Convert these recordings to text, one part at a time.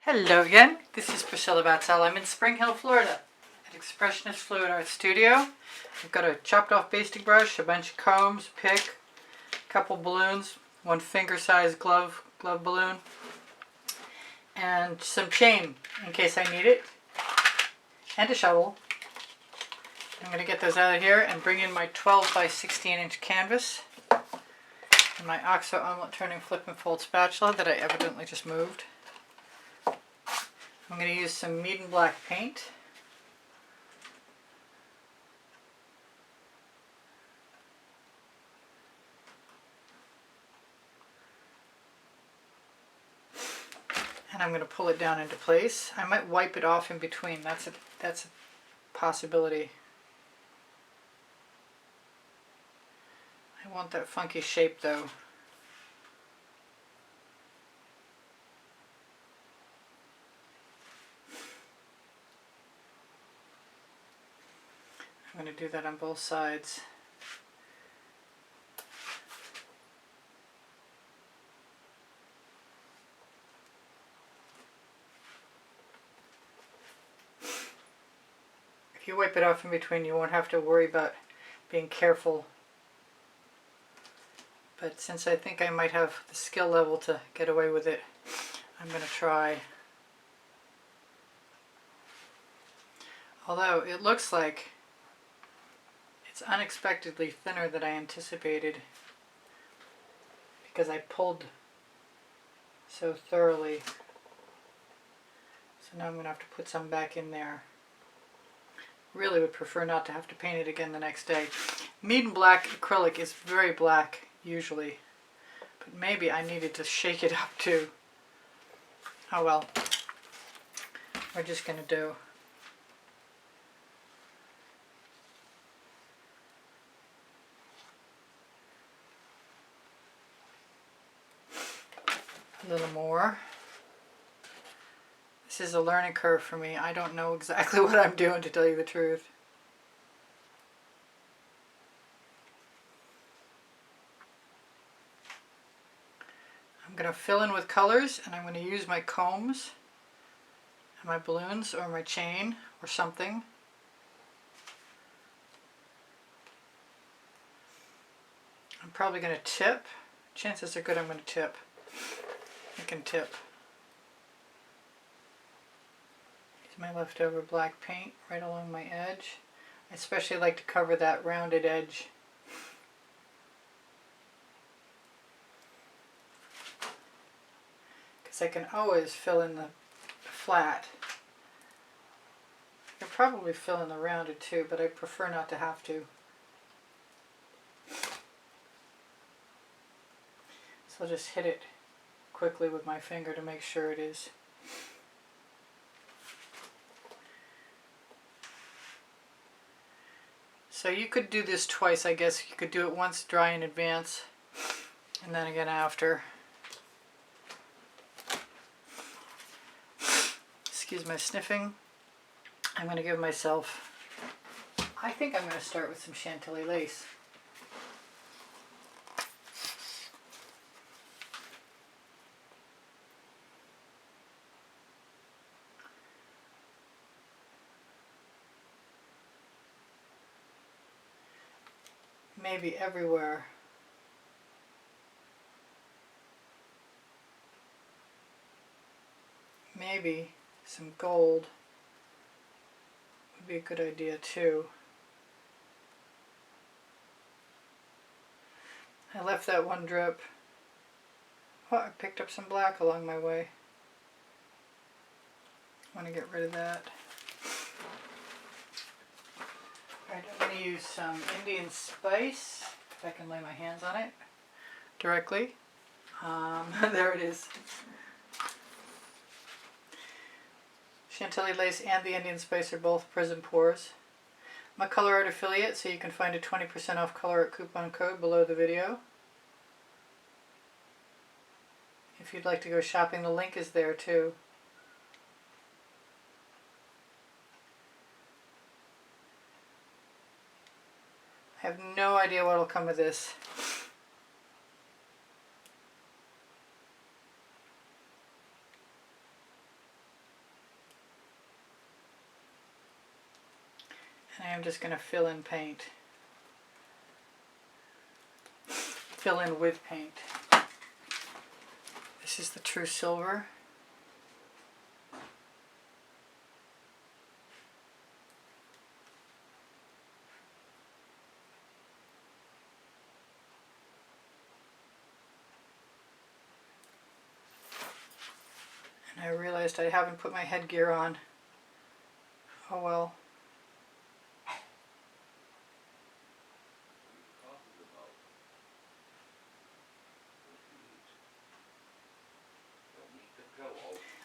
Hello again, this is Priscilla Batzel. I'm in Spring Hill, Florida at Expressionist Fluid Art Studio. I've got a chopped off basting brush, a bunch of combs, pick, a couple balloons, one finger-sized glove balloon, and some chain in case I need it, and a shovel. I'm going to get those out of here and bring in my 12 by 16 inch canvas and my OXO omelet turning flip and fold spatula that I evidently just moved. I'm going to use some Mead and Black paint. And I'm going to pull it down into place. I might wipe it off in between. That's a possibility. I want that funky shape though. I'm going to do that on both sides. If you wipe it off in between, you won't have to worry about being careful. But since I think I might have the skill level to get away with it, I'm going to try. Although it looks like it's unexpectedly thinner than I anticipated because I pulled so thoroughly. So now I'm going to have to put some back in there. Really would prefer not to have to paint it again the next day. Mead and Black acrylic is very black usually, but maybe I needed to shake it up too. Oh well, we're just going to do. A little more. This is a learning curve for me. I don't know exactly what I'm doing, to tell you the truth. I'm going to fill in with colors, and I'm going to use my combs and my balloons or my chain or something. I'm probably going to tip. Chances are good I'm going to tip. I can tip. Use my leftover black paint right along my edge. I especially like to cover that rounded edge. Because I can always fill in the flat. I could probably fill in the rounded too, but I prefer not to have to. So I'll just hit it quickly with my finger to make sure it is. So you could do this twice, I guess. You could do it once dry in advance and then again after. Excuse my sniffing. I'm going to give myself, I think I'm going to start with some Chantilly lace. Maybe everywhere. Maybe some gold would be a good idea too. I left that one drip. Oh, I picked up some black along my way. I want to get rid of that. Alright, I'm going to use some Indian spice, if I can lay my hands on it directly. There it is. Chantilly lace and the Indian spice are both Prizm pours. I'm a Colourarte affiliate, so you can find a 20% off Colourarte coupon code below the video. If you'd like to go shopping, the link is there too. I have no idea what will come of this. I am just going to fill in paint. Fill in with paint. This is the true silver. And I realized I haven't put my headgear on. Oh well.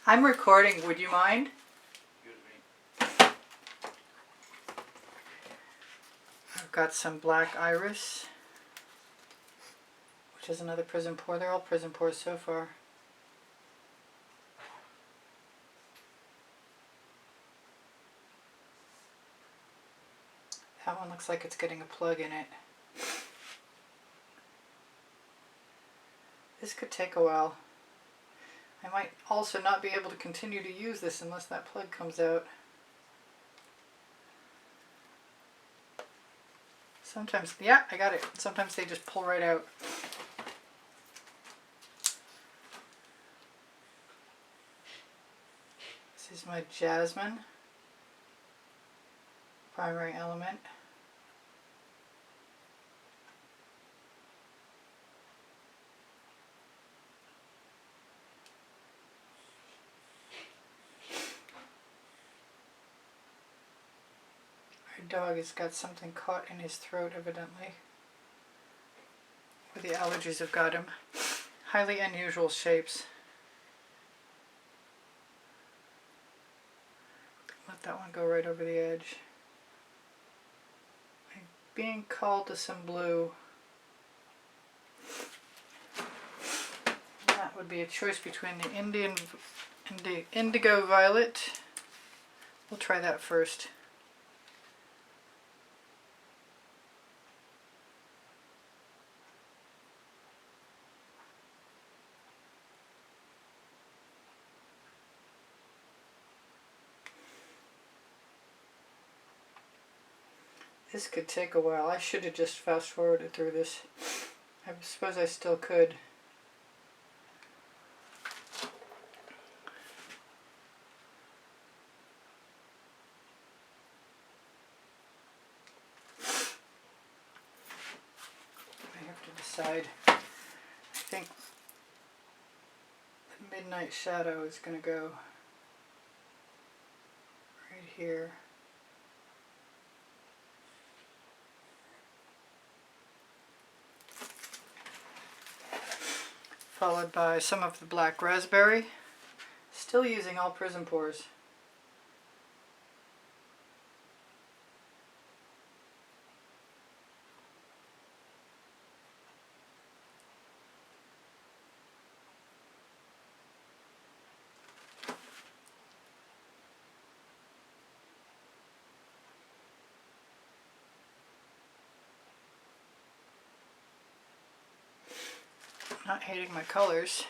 I'm recording, would you mind? I've got some black iris, which is another Prizm pour. They're all Prizm pours so far. That one looks like it's getting a plug in it. This could take a while. I might also not be able to continue to use this unless that plug comes out. Sometimes, yeah, I got it. Sometimes they just pull right out. This is my Jasmine primary element. Dog has got something caught in his throat evidently, or the allergies have got him. Highly unusual shapes. Let that one go right over the edge. I'm being called to some blue. That would be a choice between the Indigo Violet. We'll try that first. This could take a while. I should have just fast forwarded through this. I suppose I still could. I have to decide. I think the Midnight Shadow is going to go right here. Followed by some of the black raspberry. Still using all Prizm pours. Not hating my colors.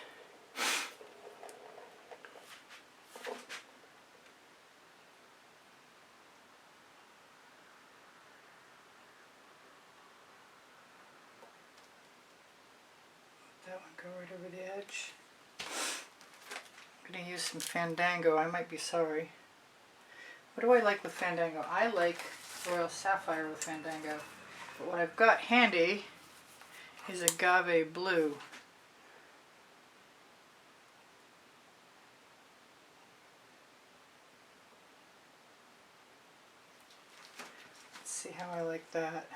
That one go right over the edge. I'm going to use some Fandango. I might be sorry. What do I like with Fandango? I like Royal Sapphire with Fandango. But what I've got handy is Agave Blue. Let's see how I like that.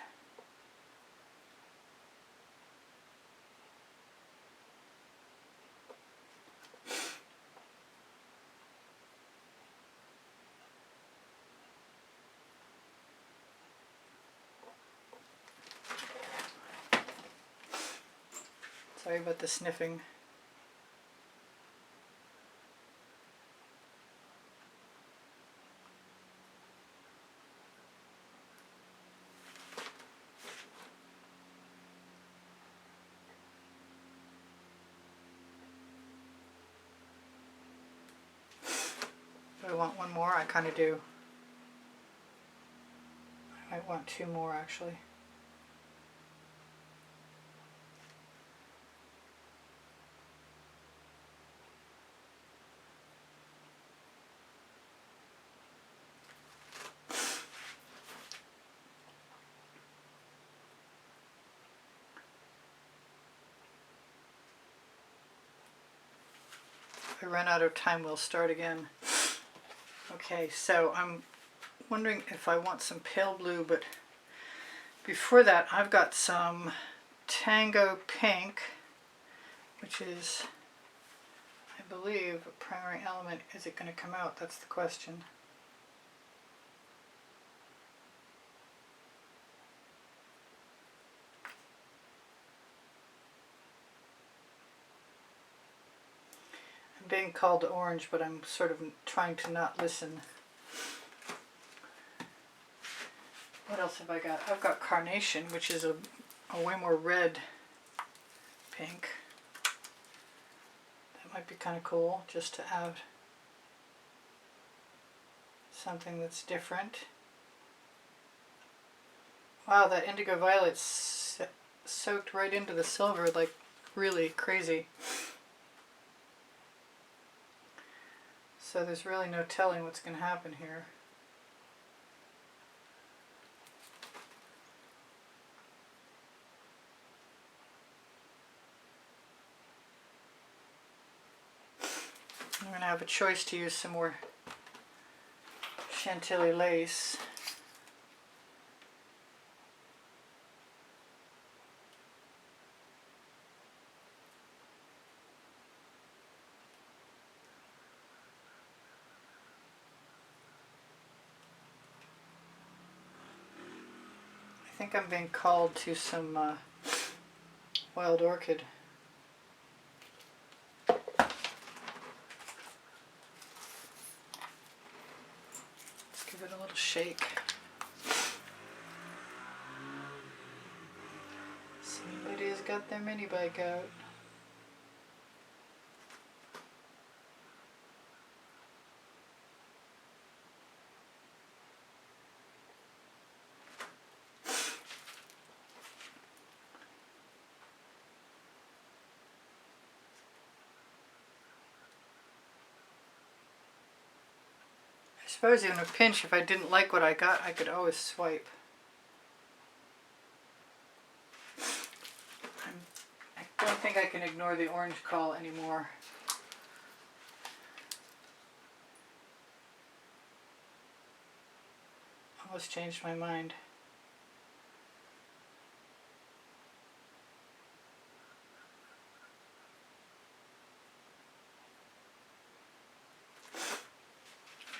Sorry about the sniffing. Do I want one more? I kind of do. Might want 2 more actually. If I run out of time, we'll start again. Okay, so I'm wondering if I want some pale blue, but before that I've got some Tango pink, which is, I believe, a primary element. Is it going to come out? That's the question. I'm being called orange, but I'm sort of trying to not listen. What else have I got? I've got Carnation, which is a way more red pink. That might be kind of cool, just to add something that's different. Wow, that indigo violet soaked right into the silver, like really crazy. So there's really no telling what's going to happen here. I'm going to have a choice to use some more Chantilly lace. I think I'm being called to some wild orchid. Give it a little shake. Somebody's got their mini bike out. I suppose in a pinch, if I didn't like what I got, I could always swipe. I don't think I can ignore the orange call anymore. Almost changed my mind.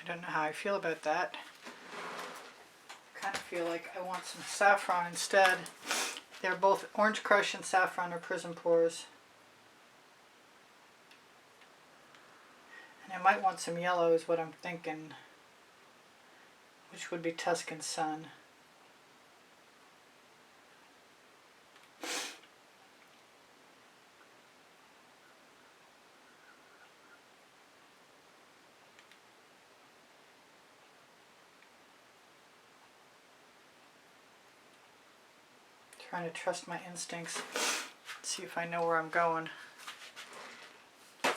I don't know how I feel about that. I kind of feel like I want some saffron instead. They're both Orange Crush and Saffron or Prizm pores. And I might want some yellow is what I'm thinking, which would be Tuscan Sun. Trying to trust my instincts, see if I know where I'm going. I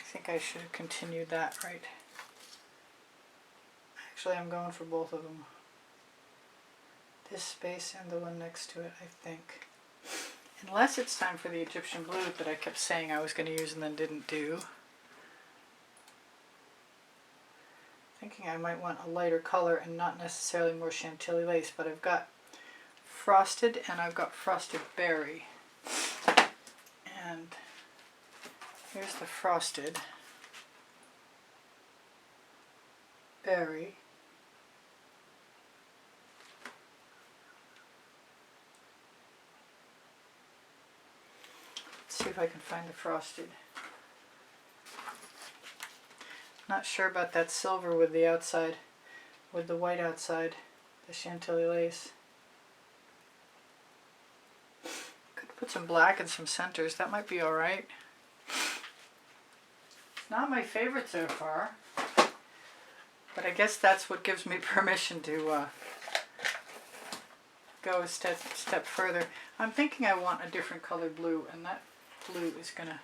think I should have continued that, right? Actually, I'm going for both of them. This space and the one next to it, I think. Unless it's time for the Egyptian blue that I kept saying I was going to use and then didn't do. Thinking I might want a lighter color and not necessarily more Chantilly lace, but I've got Frosted and I've got Frosted Berry. And here's the Frosted Berry. Let's see if I can find the Frosted. Not sure about that silver with the outside, with the white outside, the Chantilly lace. Put some black and some centers. That might be alright. Not my favorite so far. But I guess that's what gives me permission to go a step further. I'm thinking I want a different color blue, and that blue is going to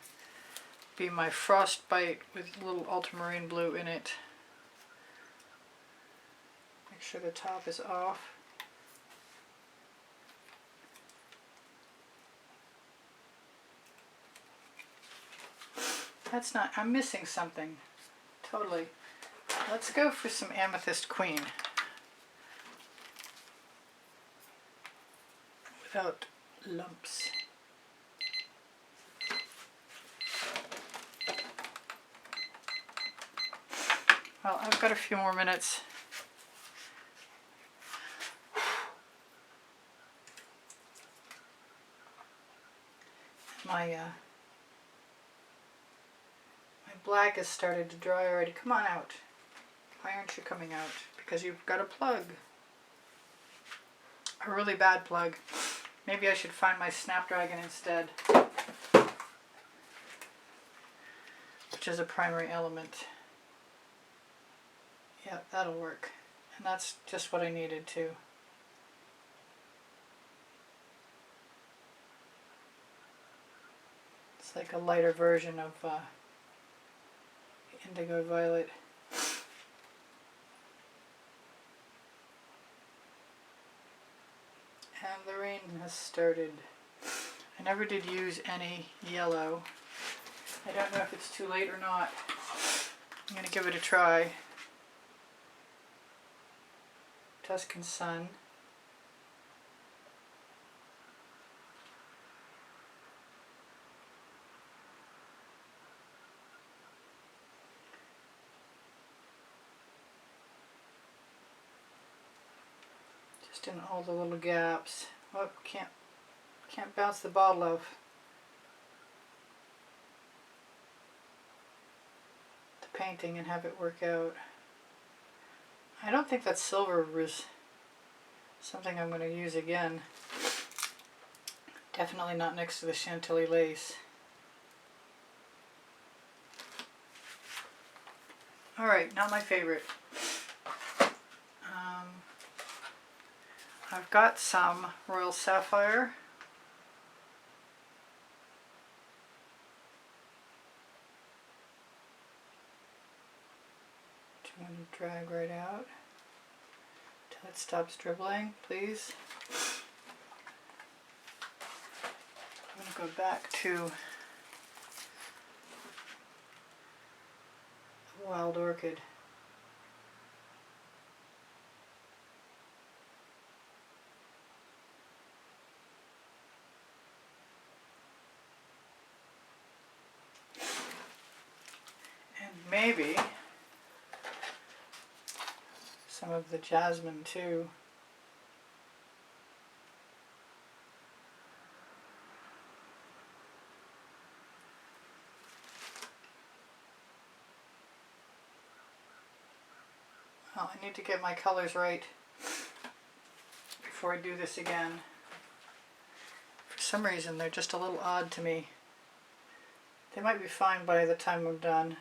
be my Frostbite with a little ultramarine blue in it. Make sure the top is off. That's not, I'm missing something. Totally. Let's go for some Amethyst Queen. Without lumps. Well, I've got a few more minutes. My black has started to dry already. Come on out. Why aren't you coming out? Because you've got a plug. A really bad plug. Maybe I should find my Snapdragon instead, which is a primary element. Yeah, that'll work. And that's just what I needed too. It's like a lighter version of Indigo Violet. And the rain has started. I never did use any yellow. I don't know if it's too late or not. I'm going to give it a try. Tuscan Sun. Just in all the little gaps. Oh, can't bounce the bottle off. The painting and have it work out. I don't think that silver was something I'm going to use again. Definitely not next to the Chantilly lace. Alright, not my favorite. I've got some Royal Sapphire. Which I'm going to drag right out until it stops dribbling, please. I'm going to go back to Wild Orchid. And maybe some of the Jasmine too. Well, I need to get my colors right before I do this again. For some reason they're just a little odd to me. They might be fine by the time I'm done.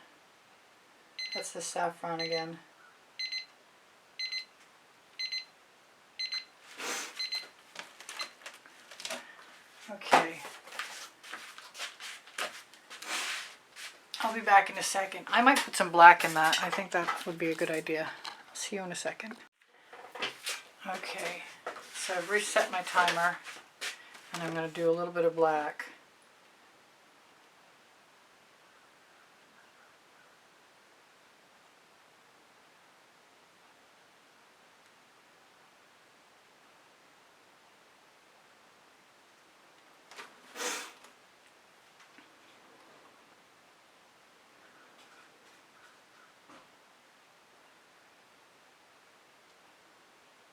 That's the saffron again. Okay. I'll be back in a second. I might put some black in that. I think that would be a good idea. I'll see you in a second. Okay, so I've reset my timer and I'm going to do a little bit of black.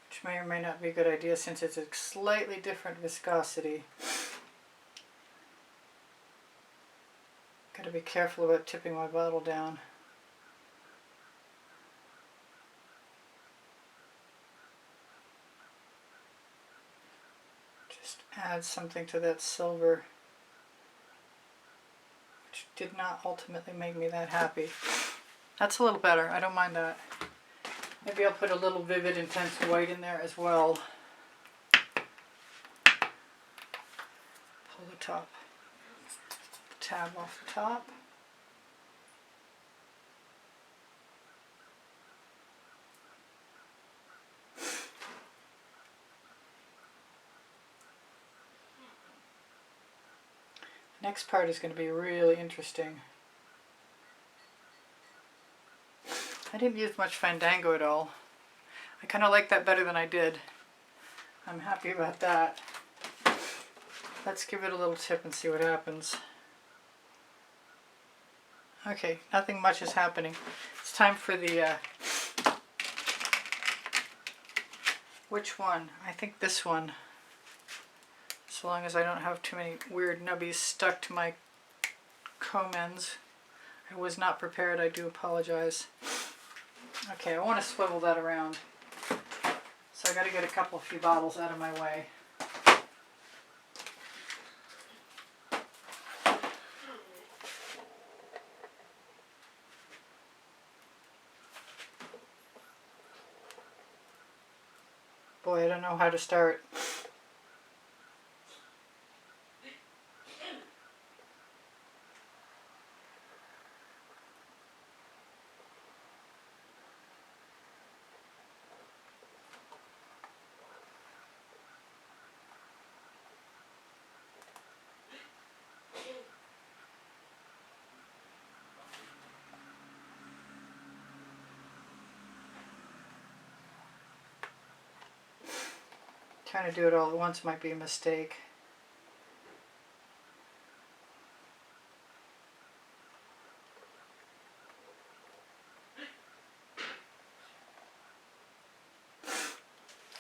Which may or may not be a good idea since it's a slightly different viscosity. Gotta be careful about tipping my bottle down. Just add something to that silver, which did not ultimately make me that happy. That's a little better, I don't mind that. Maybe I'll put a little vivid intense white in there as well. Pull the tab off the top. Next part is going to be really interesting. I didn't use much Fandango at all. I kind of like that better than I did. I'm happy about that. Let's give it a little tip and see what happens. Okay, nothing much is happening. It's time for the, which one? I think this one. So long as I don't have too many weird nubbies stuck to my comb ends. I was not prepared, I do apologize. Okay, I want to swivel that around. So I got to get a few bottles out of my way. Boy, I don't know how to start. Trying to do it all at once might be a mistake.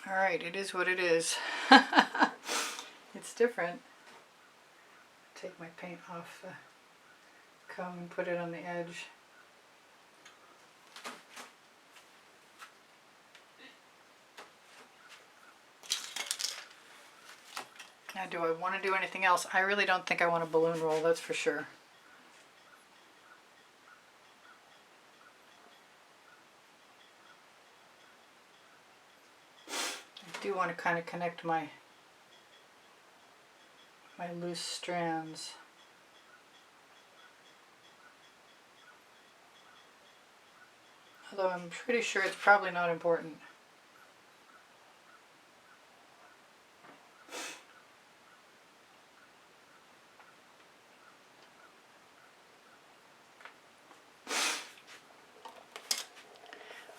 Alright, it is what it is. It's different. Take my paint off the comb and put it on the edge. Now, do I want to do anything else? I really don't think I want a balloon roll, that's for sure. I do want to kind of connect my loose strands. Although I'm pretty sure it's probably not important.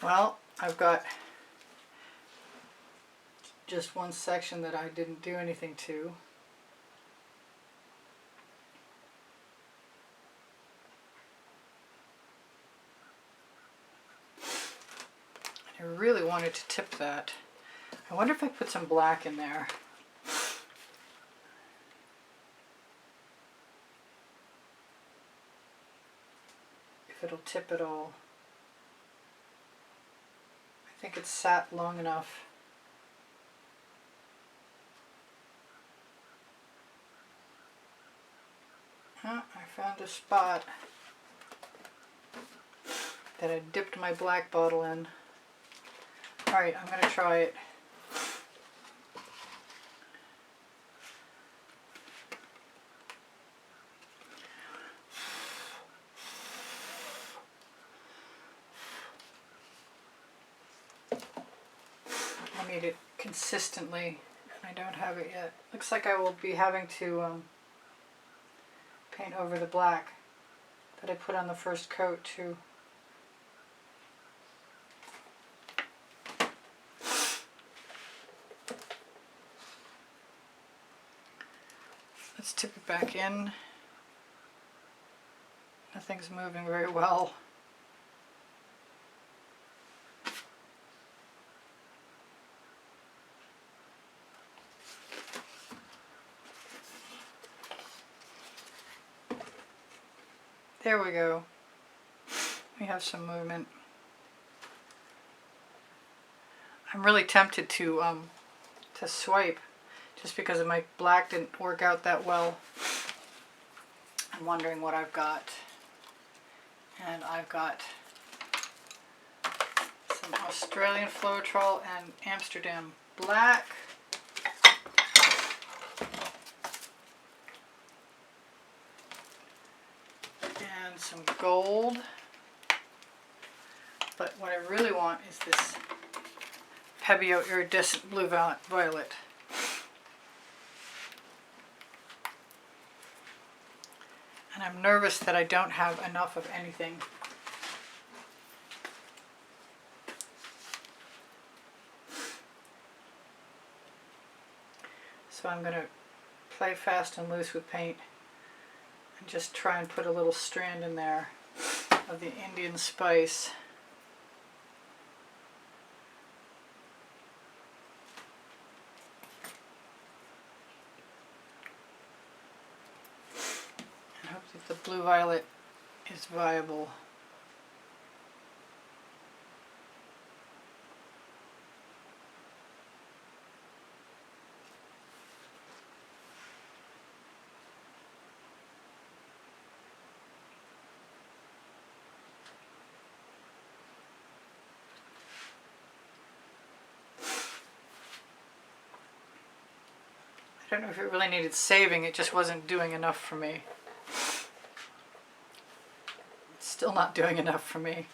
Well, I've got just one section that I didn't do anything to. I really wanted to tip that. I wonder if I put some black in there. If it'll tip it all. I think it's sat long enough. Oh, I found a spot that I dipped my black bottle in. Alright, I'm going to try it. I need it consistently, and I don't have it yet. Looks like I will be having to paint over the black that I put on the first coat too. Let's tip it back in. Nothing's moving very well. There we go. We have some movement. I'm really tempted to swipe just because my black didn't work out that well. I'm wondering what I've got. And I've got some Australian Floetrol and Amsterdam Black. And some gold. But what I really want is this Pebeo Iridescent Blue Violet. And I'm nervous that I don't have enough of anything. So I'm going to play fast and loose with paint and just try and put a little strand in there of the Indian spice. And hope that the blue violet is viable. I don't know if it really needed saving, it just wasn't doing enough for me. It's still not doing enough for me.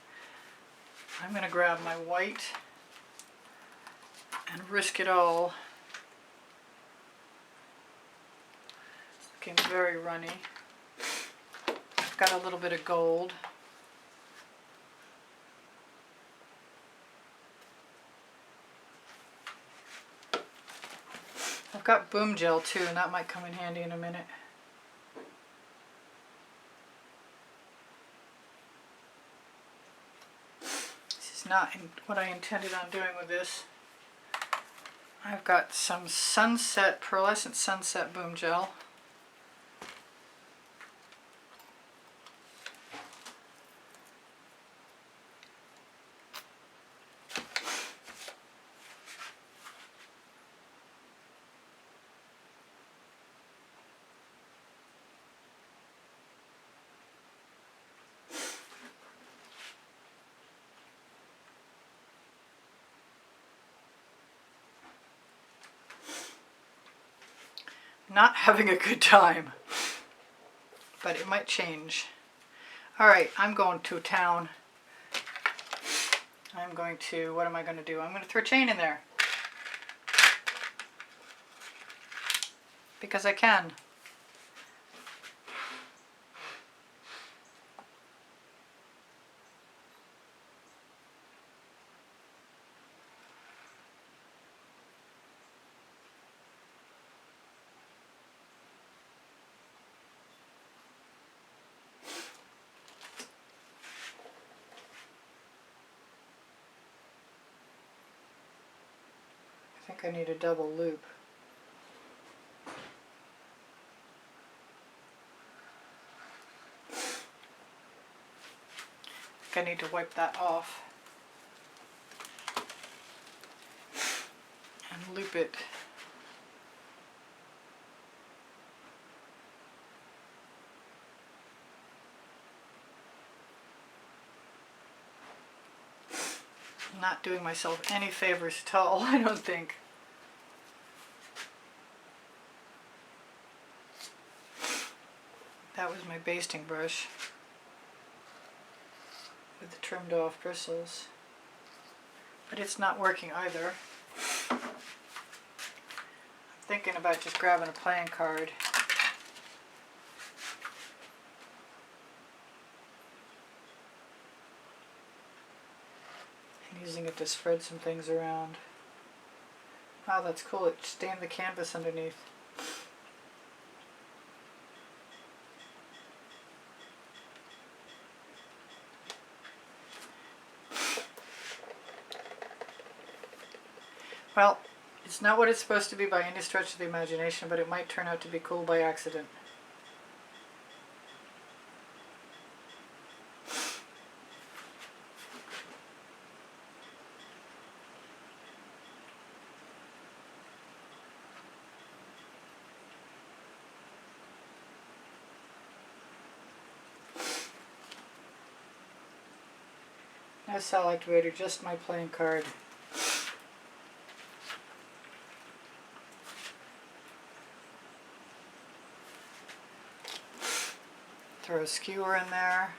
I'm going to grab my white and risk it all. It's looking very runny. I've got a little bit of gold. I've got boom gel too, and that might come in handy in a minute. This is not what I intended on doing with this. I've got some sunset, pearlescent sunset boom gel. Not having a good time, but it might change. Alright, I'm going to town. I'm going to, what am I going to do? I'm going to throw chain in there. Because I can. I think I need a double loop. I think I need to wipe that off and loop it. I'm not doing myself any favors at all, I don't think. That was my basting brush with the trimmed off bristles, but it's not working either. I'm thinking about just grabbing a playing card. And using it to spread some things around. Wow, that's cool, it stained the canvas underneath. Well, it's not what it's supposed to be by any stretch of the imagination, but it might turn out to be cool by accident. No cell activator, just my playing card. Throw a skewer in there.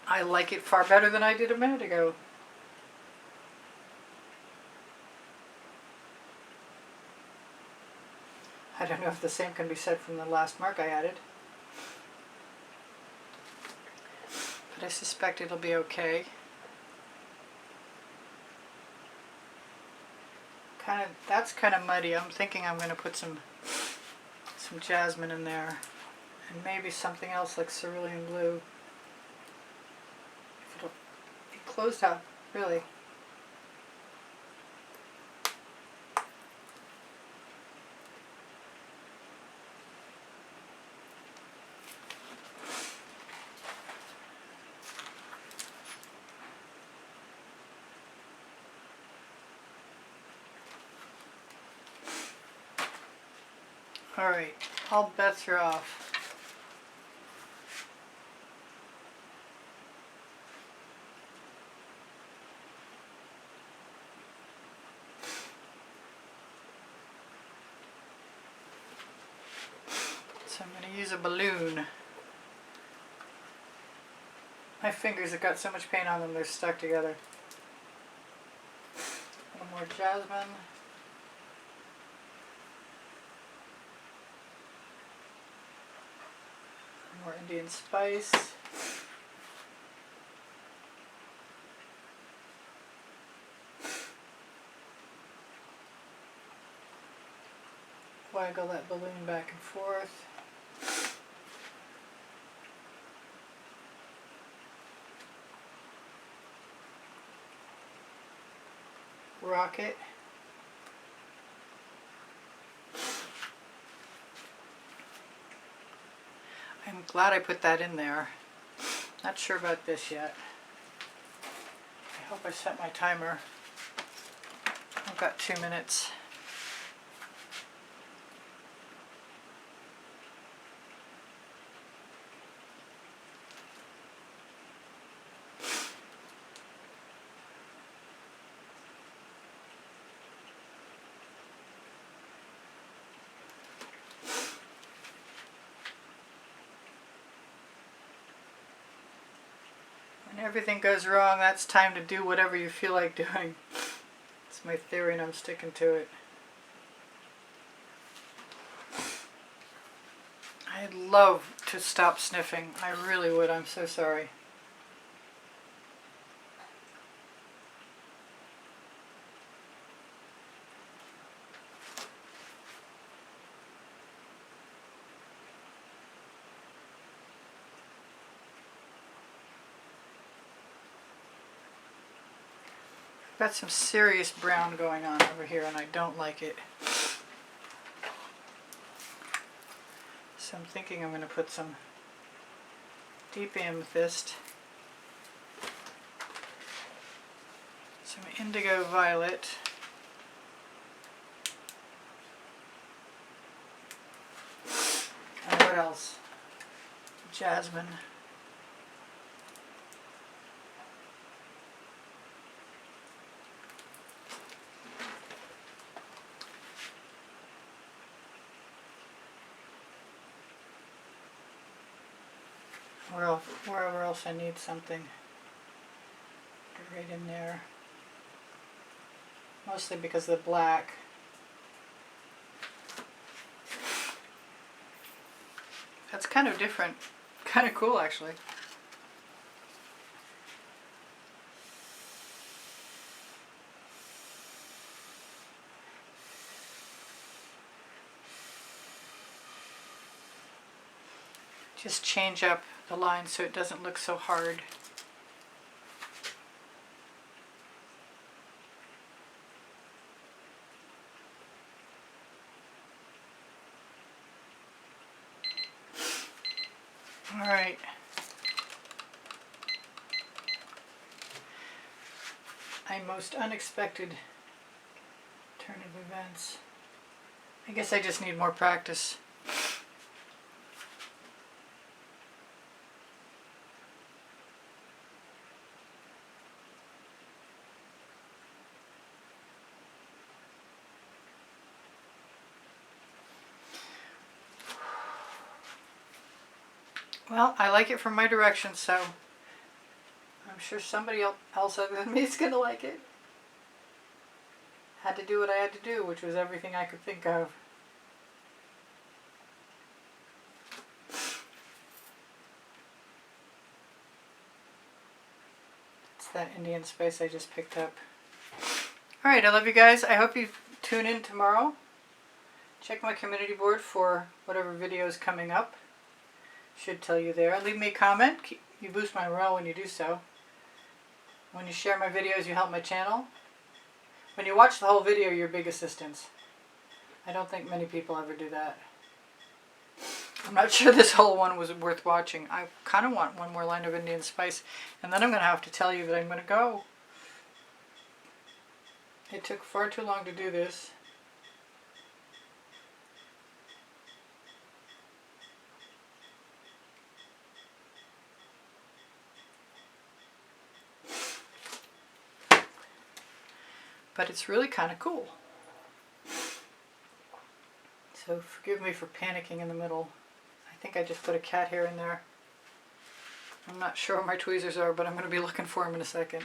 I like it far better than I did a minute ago. I don't know if the same can be said from the last mark I added. But I suspect it'll be okay. That's kind of muddy. I'm thinking I'm going to put some jasmine in there. And maybe something else like cerulean blue. If it'll be closed up, really. Alright, all bets are off. So I'm going to use a balloon. My fingers have got so much paint on them, they're stuck together. A little more jasmine. More Indian spice. Waggle that balloon back and forth. Rock it. I'm glad I put that in there. Not sure about this yet. I hope I set my timer. I've got 2 minutes. When everything goes wrong, that's time to do whatever you feel like doing. It's my theory and I'm sticking to it. I'd love to stop sniffing. I really would. I'm so sorry. Got some serious brown going on over here and I don't like it. So I'm thinking I'm going to put some deep amethyst, some indigo violet, and what else? Jasmine. Wherever else I need something, get right in there. Mostly because of the black. That's kind of different, kind of cool actually. Just change up the line so it doesn't look so hard. All right. a most unexpected turn of events. I guess I just need more practice. Well, I like it from my direction, so I'm sure somebody else other than me is going to like it. Had to do what I had to do, which was everything I could think of. It's that Indian spice I just picked up. Alright, I love you guys. I hope you tune in tomorrow. Check my community board for whatever video is coming up. Should tell you there. Leave me a comment. You boost my morale when you do so. When you share my videos, you help my channel. When you watch the whole video, you're big assistance. I don't think many people ever do that. I'm not sure this whole one was worth watching. I kind of want one more line of Indian spice, and then I'm going to have to tell you that I'm going to go. It took far too long to do this. But it's really kind of cool. So forgive me for panicking in the middle. I think I just put a cat hair in there. I'm not sure where my tweezers are, but I'm going to be looking for them in a second.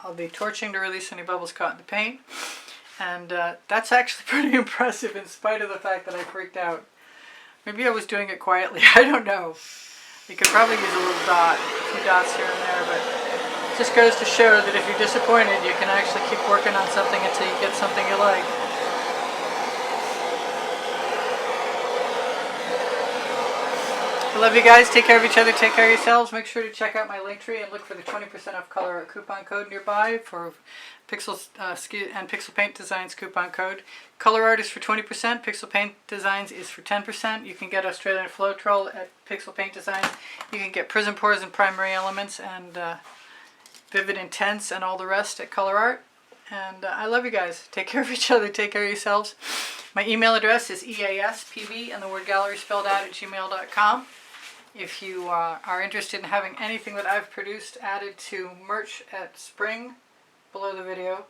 I'll be torching to release any bubbles caught in the paint. And that's actually pretty impressive in spite of the fact that I freaked out. Maybe I was doing it quietly, I don't know. You could probably use a little dot, a few dots here and there, but it just goes to show that if you're disappointed, you can actually keep working on something until you get something you like. I love you guys. Take care of each other. Take care of yourselves. Make sure to check out my Linktree and look for the 20% off Colourarte coupon code nearby for Pixel and Pixel Paint Designs coupon code. Colourarte is for 20%. Pixel Paint Designs is for 10%. You can get Australian Floetrol at Pixel Paint Designs. You can get Prizm Pours and Primary Elements and Vivid Intense and all the rest at Colourarte. And I love you guys. Take care of each other. Take care of yourselves. My email address is easpbgallery and the word gallery spelled out at gmail.com. If you are interested in having anything that I've produced added to merch at Spring, below the video,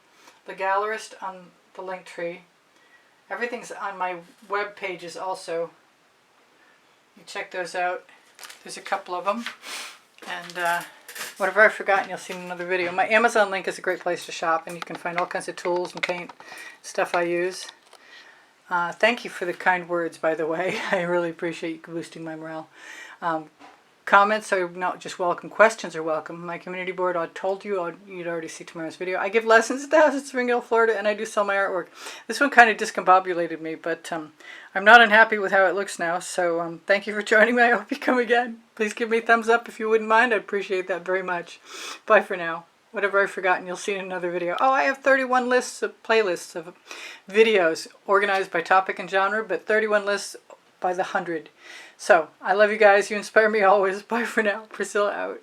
the Gallerist on the Linktree. Everything's on my web pages also. You check those out. There's a couple of them. And whatever I've forgotten, you'll see in another video. My Amazon link is a great place to shop, and you can find all kinds of tools and paint stuff I use. Thank you for the kind words, by the way. I really appreciate you boosting my morale. Comments are not just welcome. Questions are welcome. My community board, I told you, you'd already see tomorrow's video. I give lessons at the house at Springdale, Florida, and I do sell my artwork. This one kind of discombobulated me, but I'm not unhappy with how it looks now. So thank you for joining me. I hope you come again. Please give me a thumbs up if you wouldn't mind. I'd appreciate that very much. Bye for now. Whatever I've forgotten, you'll see in another video. Oh, I have 31 playlists of videos organized by topic and genre, but 31 lists by the 100. So, I love you guys. You inspire me always. Bye for now. Priscilla out.